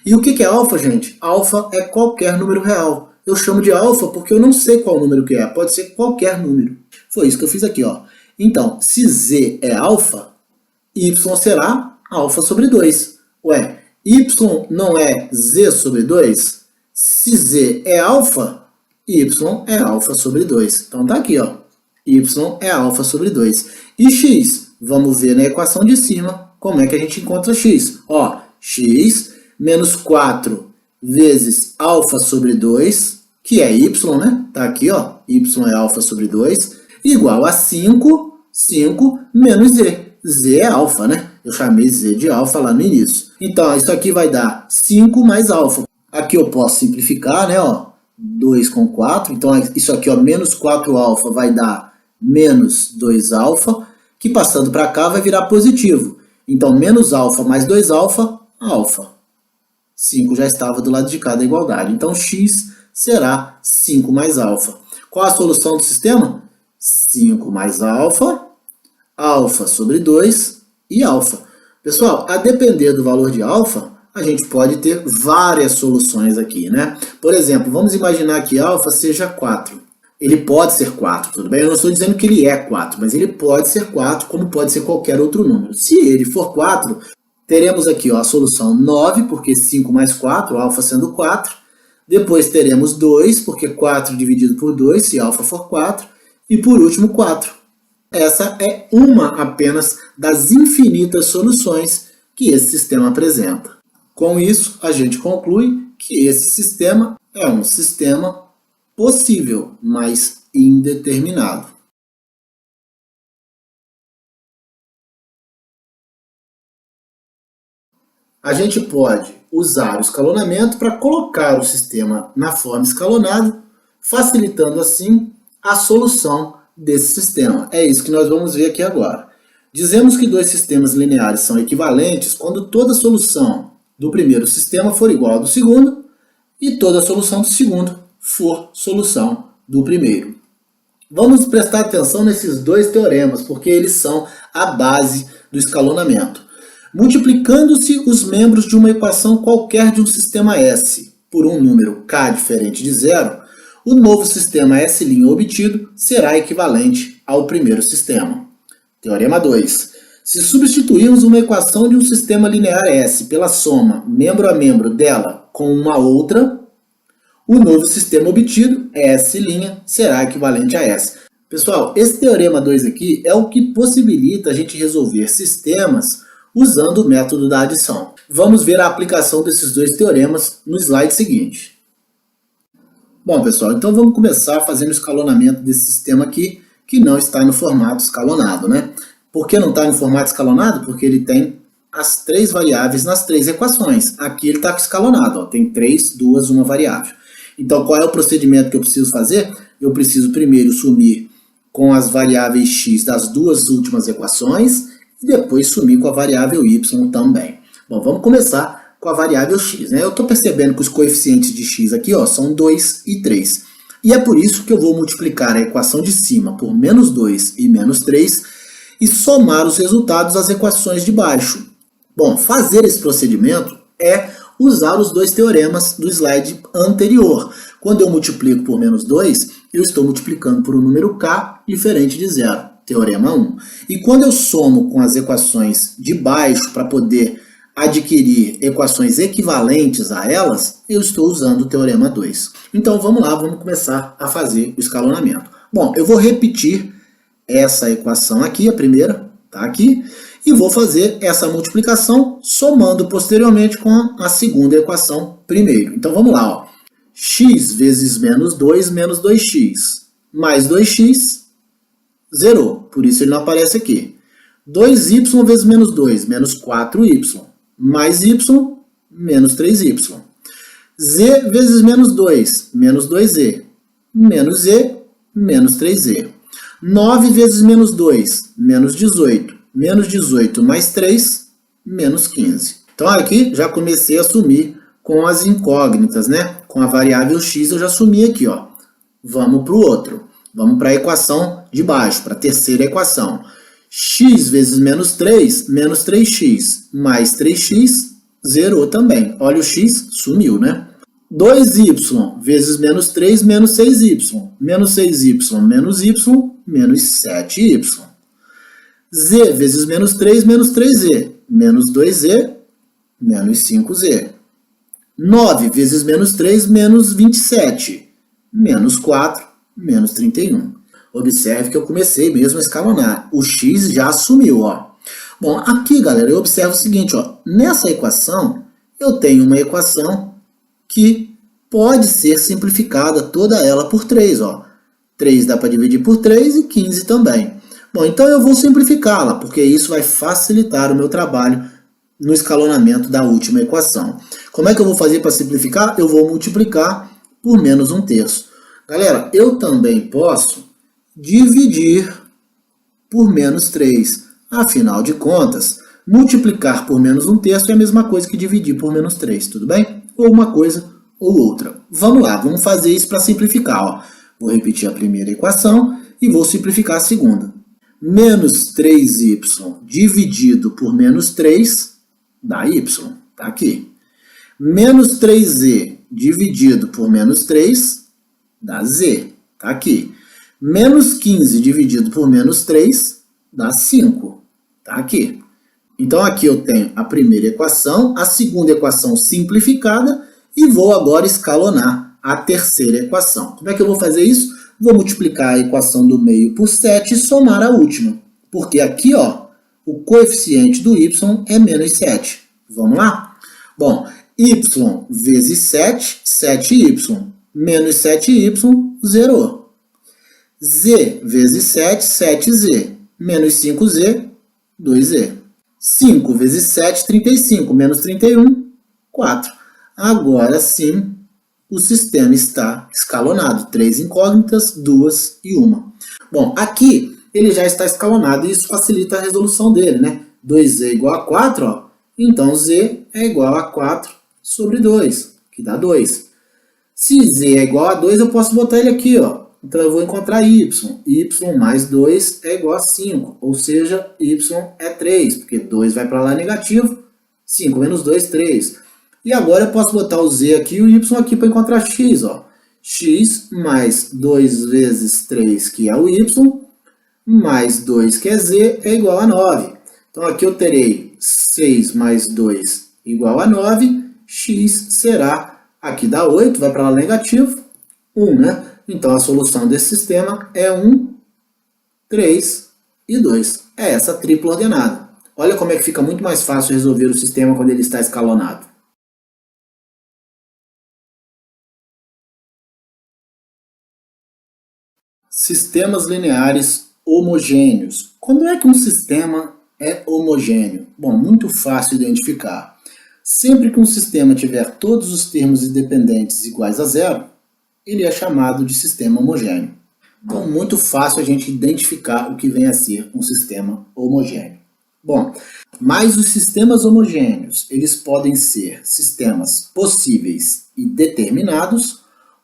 E o que é alfa, gente? Alfa é qualquer número real. Eu chamo de alfa porque eu não sei qual número que é. Pode ser qualquer número. Foi isso que eu fiz aqui, ó. Então, se z é alfa, y será alfa sobre 2. Ué, y não é z sobre 2? Se z é alfa, y é alfa sobre 2. Então tá aqui, ó. Y é alfa sobre 2. E x? Vamos ver na equação de cima como é que a gente encontra x. Ó, x menos 4 vezes alfa sobre 2, que é y, né? Tá aqui, ó. Y é alfa sobre 2, igual a 5 menos z. Z é alfa, né? Eu chamei z de alfa lá no início. Então, isso aqui vai dar 5 mais alfa. Aqui eu posso simplificar, né? Ó, 2 com 4. Então, isso aqui, ó, menos 4 alfa vai dar menos 2 alfa, que passando para cá vai virar positivo. Então, menos alfa mais 2 alfa, alfa. 5 já estava do lado de cá da igualdade. Então, x será 5 mais alfa. Qual a solução do sistema? 5 mais alfa, alfa sobre 2 e alfa. Pessoal, a depender do valor de alfa, a gente pode ter várias soluções aqui, né? Por exemplo, vamos imaginar que alfa seja 4. Ele pode ser 4, tudo bem? Eu não estou dizendo que ele é 4, mas ele pode ser 4, como pode ser qualquer outro número. Se ele for 4, teremos aqui, ó, a solução 9, porque 5 mais 4, alfa sendo 4. Depois teremos 2, porque 4 dividido por 2, se alfa for 4. E por último, 4. Essa é uma apenas das infinitas soluções que esse sistema apresenta. Com isso, a gente conclui que esse sistema é um sistema possível, mas indeterminado. A gente pode usar o escalonamento para colocar o sistema na forma escalonada, facilitando assim a solução desse sistema. É isso que nós vamos ver aqui agora. Dizemos que dois sistemas lineares são equivalentes quando toda solução do primeiro sistema for igual ao do segundo e toda solução do segundo for solução do primeiro. Vamos prestar atenção nesses dois teoremas, porque eles são a base do escalonamento. Multiplicando-se os membros de uma equação qualquer de um sistema S por um número k diferente de zero, o novo sistema S' obtido será equivalente ao primeiro sistema. Teorema 2. Se substituirmos uma equação de um sistema linear S pela soma membro a membro dela com uma outra, o novo sistema obtido, S', será equivalente a S. Pessoal, esse teorema 2 aqui é o que possibilita a gente resolver sistemas usando o método da adição. Vamos ver a aplicação desses dois teoremas no slide seguinte. Bom, pessoal, então vamos começar fazendo o escalonamento desse sistema aqui, que não está no formato escalonado, né? Por que não está no formato escalonado? Porque ele tem as três variáveis nas três equações. Aqui ele está escalonado, ó, tem 3, 2, 1 variável. Então, qual é o procedimento que eu preciso fazer? Eu preciso primeiro sumir com as variáveis x das duas últimas equações e depois sumir com a variável y também. Bom, vamos começar com a variável x, né? Eu estou percebendo que os coeficientes de x aqui, ó, são 2 e 3. E é por isso que eu vou multiplicar a equação de cima por menos 2 e menos 3 e somar os resultados das equações de baixo. Bom, fazer esse procedimento é usar os dois teoremas do slide anterior. Quando eu multiplico por menos 2, eu estou multiplicando por um número k diferente de zero, teorema 1. E quando eu somo com as equações de baixo para poder adquirir equações equivalentes a elas, eu estou usando o teorema 2. Então vamos lá, vamos começar a fazer o escalonamento. Bom, eu vou repetir essa equação aqui, a primeira, tá aqui, e vou fazer essa multiplicação somando posteriormente com a segunda equação primeiro. Então vamos lá, ó. X vezes menos 2 menos 2x mais 2x zerou, por isso ele não aparece aqui. 2y vezes menos 2 menos 4y mais y menos 3y. Z vezes menos 2 menos 2z menos z menos 3z. 9 vezes menos 2 menos 18 menos 18 mais 3, menos 15. Então aqui já comecei a sumir com as incógnitas, né? Com a variável x eu já sumi aqui, ó. Vamos para o outro. Vamos para a equação de baixo, para a terceira equação. X vezes menos 3x, mais 3x, zerou também. Olha, o x sumiu, né? 2y vezes menos 3, menos 6y. Menos 6y, menos y, menos 7y. Z vezes menos 3, menos 3z. Menos 2z, menos 5z. 9 vezes menos 3, menos 27. Menos 4, menos 31. Observe que eu comecei mesmo a escalonar. O x já sumiu, ó. Bom, aqui, galera, eu observo o seguinte, ó. Nessa equação, eu tenho uma equação que pode ser simplificada toda ela por 3, ó. 3 dá para dividir por 3 e 15 também. Bom, então eu vou simplificá-la, porque isso vai facilitar o meu trabalho no escalonamento da última equação. Como é que eu vou fazer para simplificar? Eu vou multiplicar por menos 1/3. Galera, eu também posso dividir por menos 3. Afinal de contas, multiplicar por menos 1/3 é a mesma coisa que dividir por menos 3, tudo bem? Ou uma coisa ou outra. Vamos lá, vamos fazer isso para simplificar. Ó. Vou repetir a primeira equação e vou simplificar a segunda. Menos 3y dividido por menos 3 dá y, tá aqui. Menos 3z dividido por menos 3 dá z, tá aqui. Menos 15 dividido por menos 3 dá 5, tá aqui. Então aqui eu tenho a primeira equação, a segunda equação simplificada e vou agora escalonar a terceira equação. Como é que eu vou fazer isso? Vou multiplicar a equação do meio por 7 e somar a última. Porque aqui, ó, o coeficiente do y é menos 7. Vamos lá? Bom, y vezes 7, 7y. Menos 7y, zerou. Z vezes 7, 7z. Menos 5z, 2z. 5 vezes 7, 35. Menos 31, 4. Agora sim, o sistema está escalonado. 3 incógnitas, 2 e 1. Bom, aqui ele já está escalonado e isso facilita a resolução dele, né? 2z é igual a 4, ó. Então z é igual a 4 sobre 2, que dá 2. Se z é igual a 2, eu posso botar ele aqui, ó. Então eu vou encontrar y. Y mais 2 é igual a 5, ou seja, y é 3, porque 2 vai para lá negativo, 5 menos 2, 3. E agora eu posso botar o z aqui e o y aqui para encontrar x, ó. X mais 2 vezes 3, que é o y, mais 2, que é z, é igual a 9. Então aqui eu terei 6 mais 2 igual a 9, x será, aqui dá 8, vai para lá negativo, 1, né? Então a solução desse sistema é 1, 3 e 2. É essa tripla ordenada. Olha como é que fica muito mais fácil resolver o sistema quando ele está escalonado. Sistemas lineares homogêneos. Como é que um sistema é homogêneo? Bom, muito fácil identificar. Sempre que um sistema tiver todos os termos independentes iguais a zero, ele é chamado de sistema homogêneo. Então, muito fácil a gente identificar o que vem a ser um sistema homogêneo. Bom, mas os sistemas homogêneos, eles podem ser sistemas possíveis e determinados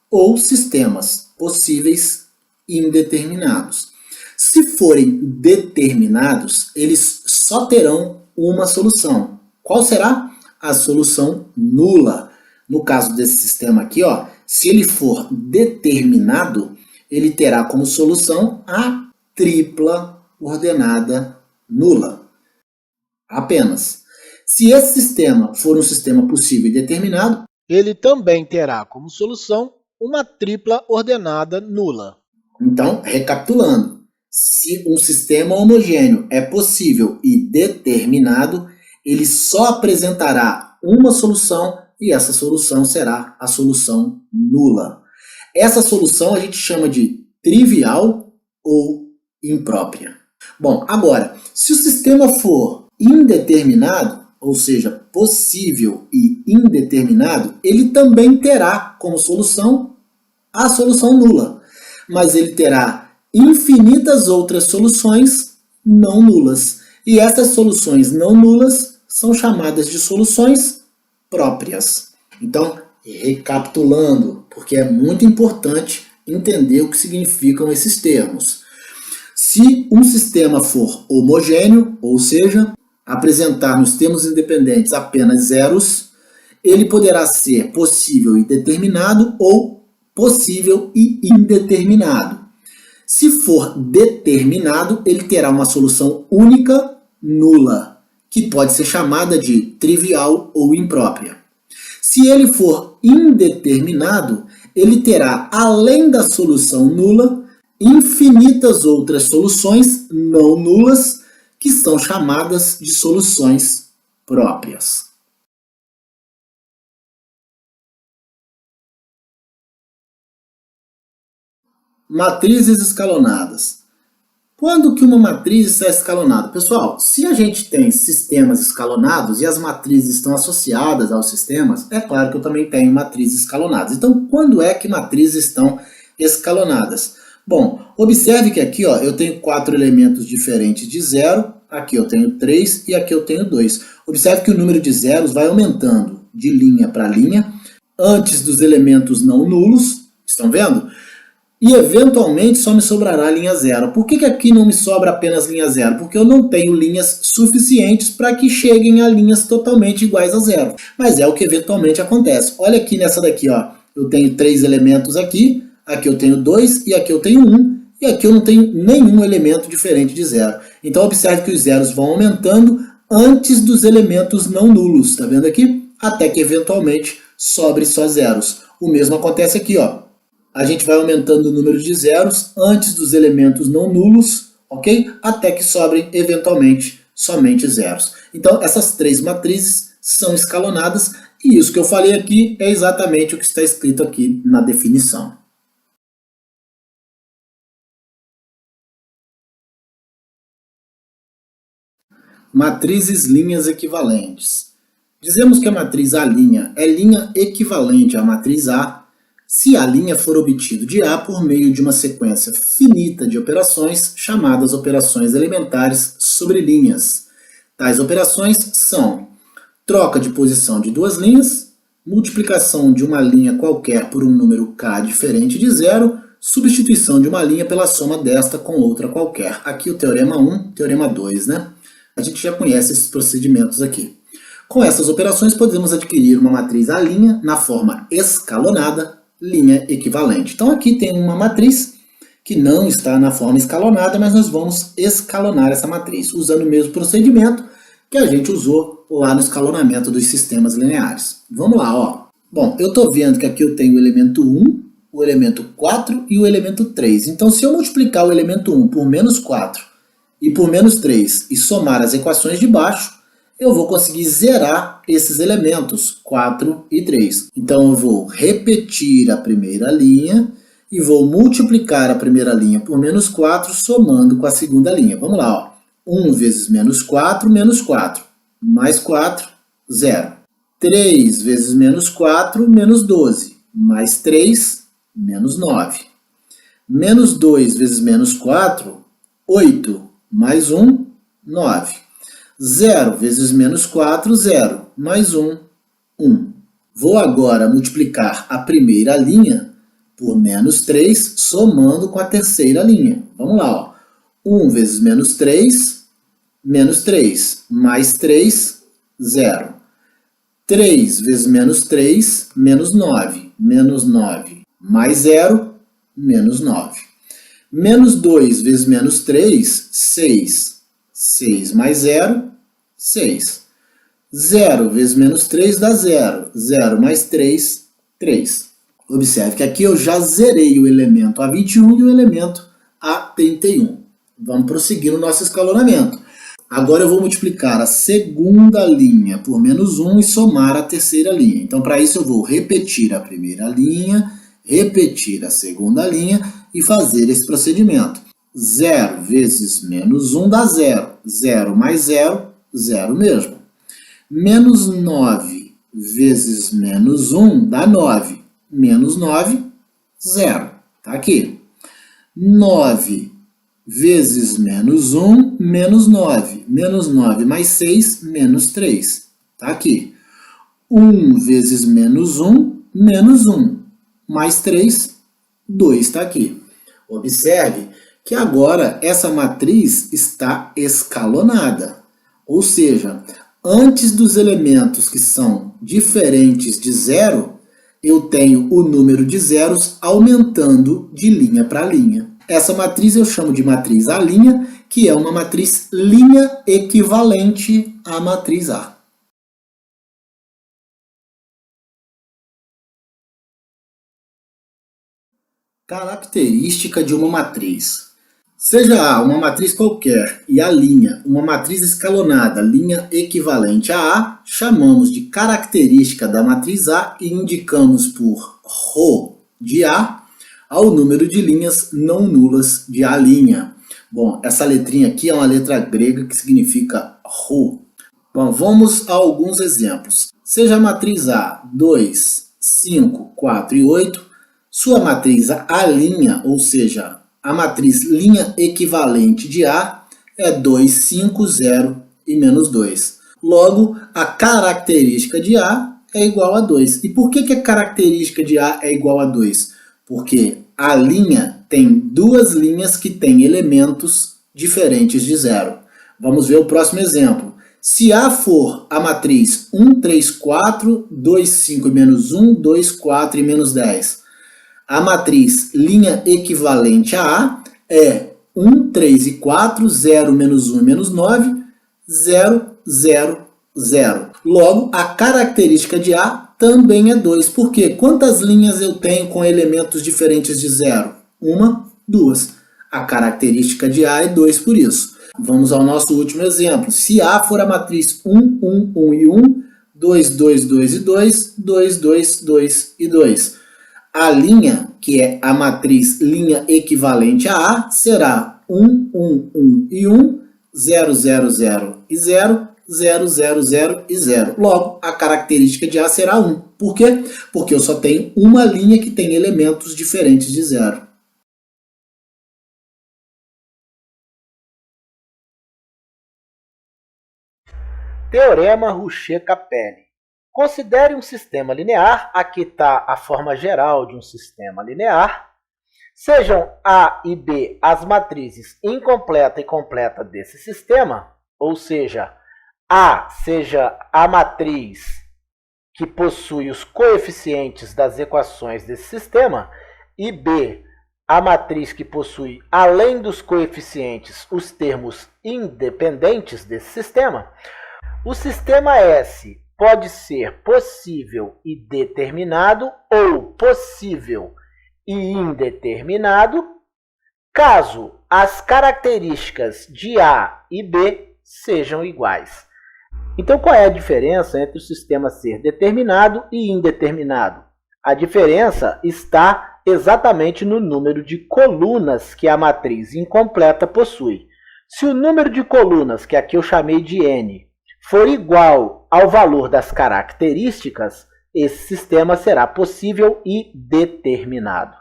ou sistemas possíveis e indeterminados. Se forem determinados, eles só terão uma solução. Qual será? A solução nula. No caso desse sistema aqui, ó, se ele for determinado, ele terá como solução a tripla ordenada nula. Apenas. Se esse sistema for um sistema possível e determinado, ele também terá como solução uma tripla ordenada nula. Então, recapitulando, se um sistema homogêneo é possível e determinado, ele só apresentará uma solução e essa solução será a solução nula. Essa solução a gente chama de trivial ou imprópria. Bom, agora, se o sistema for indeterminado, ou seja, possível e indeterminado, ele também terá como solução a solução nula. Mas ele terá infinitas outras soluções não nulas. E essas soluções não nulas são chamadas de soluções próprias. Então, recapitulando, porque é muito importante entender o que significam esses termos. Se um sistema for homogêneo, ou seja, apresentar nos termos independentes apenas zeros, ele poderá ser possível e determinado ou possível e indeterminado. Se for determinado, ele terá uma solução única, nula, que pode ser chamada de trivial ou imprópria. Se ele for indeterminado, ele terá, além da solução nula, infinitas outras soluções não nulas, que são chamadas de soluções próprias. Matrizes escalonadas. Quando que uma matriz está escalonada? Pessoal, se a gente tem sistemas escalonados e as matrizes estão associadas aos sistemas, é claro que eu também tenho matrizes escalonadas. Então, quando é que matrizes estão escalonadas? Bom, observe que aqui eu tenho 4 elementos diferentes de 0, aqui eu tenho 3 e aqui eu tenho 2. Observe que o número de zeros vai aumentando de linha para linha, antes dos elementos não nulos, estão vendo? E eventualmente só me sobrará linha zero. Por que aqui não me sobra apenas linha zero? Porque eu não tenho linhas suficientes para que cheguem a linhas totalmente iguais a zero. Mas é o que eventualmente acontece. Olha aqui nessa daqui, eu tenho 3 elementos aqui eu tenho 2 e aqui eu tenho 1. E aqui eu não tenho nenhum elemento diferente de zero. Então observe que os zeros vão aumentando antes dos elementos não nulos. Está vendo aqui? Até que eventualmente sobre só zeros. O mesmo acontece aqui, A gente vai aumentando o número de zeros antes dos elementos não nulos, ok? Até que sobrem, eventualmente, somente zeros. Então, essas 3 matrizes são escalonadas, e isso que eu falei aqui é exatamente o que está escrito aqui na definição. Matrizes linhas equivalentes. Dizemos que a matriz A' é linha equivalente à matriz A, se a linha for obtido de A por meio de uma sequência finita de operações chamadas operações elementares sobre linhas. Tais operações são troca de posição de 2 linhas, multiplicação de uma linha qualquer por um número k diferente de zero, substituição de uma linha pela soma desta com outra qualquer. Aqui o teorema 1, teorema 2, né? A gente já conhece esses procedimentos aqui. Com essas operações podemos adquirir uma matriz A' na forma escalonada, linha equivalente. Então aqui tem uma matriz que não está na forma escalonada, mas nós vamos escalonar essa matriz, usando o mesmo procedimento que a gente usou lá no escalonamento dos sistemas lineares. Vamos lá, Bom, eu estou vendo que aqui eu tenho o elemento 1, o elemento 4 e o elemento 3. Então se eu multiplicar o elemento 1 por menos 4 e por menos 3 e somar as equações de baixo, eu vou conseguir zerar esses elementos, 4 e 3. Então eu vou repetir a primeira linha e vou multiplicar a primeira linha por menos 4, somando com a segunda linha. Vamos lá, 1 vezes menos 4, mais 4, 0. 3 vezes menos 4, menos 12, mais 3, menos 9. Menos 2 vezes menos 4, 8, mais 1, 9. 0 vezes menos 4, 0, mais 1, 1. Vou agora multiplicar a primeira linha por menos 3, somando com a terceira linha. Vamos lá, 1 vezes menos 3, mais 3, 0. 3 vezes menos 3, menos 9, mais 0, menos 9. Menos 2 vezes menos 3, 6. 6 mais 0, 6. 0 vezes menos 3 dá 0. 0 mais 3, 3. Observe que aqui eu já zerei o elemento A21 e o elemento A31. Vamos prosseguir no nosso escalonamento. Agora eu vou multiplicar a segunda linha por menos 1 e somar a terceira linha. Então, para isso eu vou repetir a primeira linha, repetir a segunda linha e fazer esse procedimento. 0 vezes menos 1 dá 0. 0 mais 0, 0 mesmo. Menos 9 vezes menos 1 dá 9. Menos 9, 0. Está aqui. 9 vezes menos 1, menos 9. Menos 9 mais 6, menos 3. Tá aqui. 1 vezes menos 1, menos 1. Mais 3, 2 está aqui. Observe que agora essa matriz está escalonada. Ou seja, antes dos elementos que são diferentes de zero, eu tenho o número de zeros aumentando de linha para linha. Essa matriz eu chamo de matriz A', que é uma matriz linha equivalente à matriz A. Característica de uma matriz. Seja A uma matriz qualquer e A', uma matriz escalonada, linha equivalente a A, chamamos de característica da matriz A e indicamos por ρ de A ao número de linhas não nulas de A'. Bom, essa letrinha aqui é uma letra grega que significa ρ. Bom, vamos a alguns exemplos. Seja a matriz A 2, 5, 4 e 8, sua matriz A', ou seja, a matriz linha equivalente de A é 2, 5, 0 e menos 2. Logo, a característica de A é igual a 2. E por que a característica de A é igual a 2? Porque a linha tem duas linhas que têm elementos diferentes de 0. Vamos ver o próximo exemplo. Se A for a matriz 1, 3, 4, 2, 5 e menos 1, 2, 4 e menos 10, a matriz linha equivalente a A é 1, 3 e 4, 0, menos 1 e menos 9, 0, 0, 0. Logo, a característica de A também é 2. Por quê? Quantas linhas eu tenho com elementos diferentes de 0? 1, 2. A característica de A é 2 por isso. Vamos ao nosso último exemplo. Se A for a matriz 1, 1, 1 e 1, 2, 2, 2 e 2, 2, 2, 2 e 2. A linha, que é a matriz linha equivalente a A, será 1, 1, 1 e 1, 0, 0, 0 e 0, 0, 0, 0 e 0. Logo, a característica de A será 1. Por quê? Porque eu só tenho uma linha que tem elementos diferentes de 0. Teorema Rouchet-Capelli. Considere um sistema linear, aqui está a forma geral de um sistema linear. Sejam A e B as matrizes incompleta e completa desse sistema, ou seja, A seja a matriz que possui os coeficientes das equações desse sistema, e B a matriz que possui, além dos coeficientes, os termos independentes desse sistema. O sistema S pode ser possível e determinado ou possível e indeterminado, caso as características de A e B sejam iguais. Então, qual é a diferença entre o sistema ser determinado e indeterminado? A diferença está exatamente no número de colunas que a matriz incompleta possui. Se o número de colunas, que aqui eu chamei de N, for igual ao valor das características, esse sistema será possível e determinado.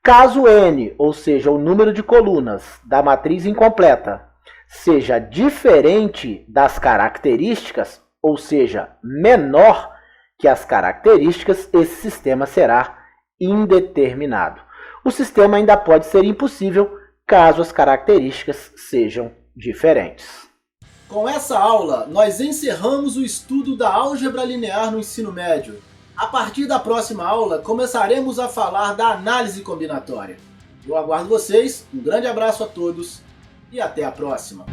Caso N, ou seja, o número de colunas da matriz incompleta, seja diferente das características, ou seja, menor que as características, esse sistema será indeterminado. O sistema ainda pode ser impossível caso as características sejam diferentes. Com essa aula, nós encerramos o estudo da álgebra linear no ensino médio. A partir da próxima aula, começaremos a falar da análise combinatória. Eu aguardo vocês, um grande abraço a todos e até a próxima!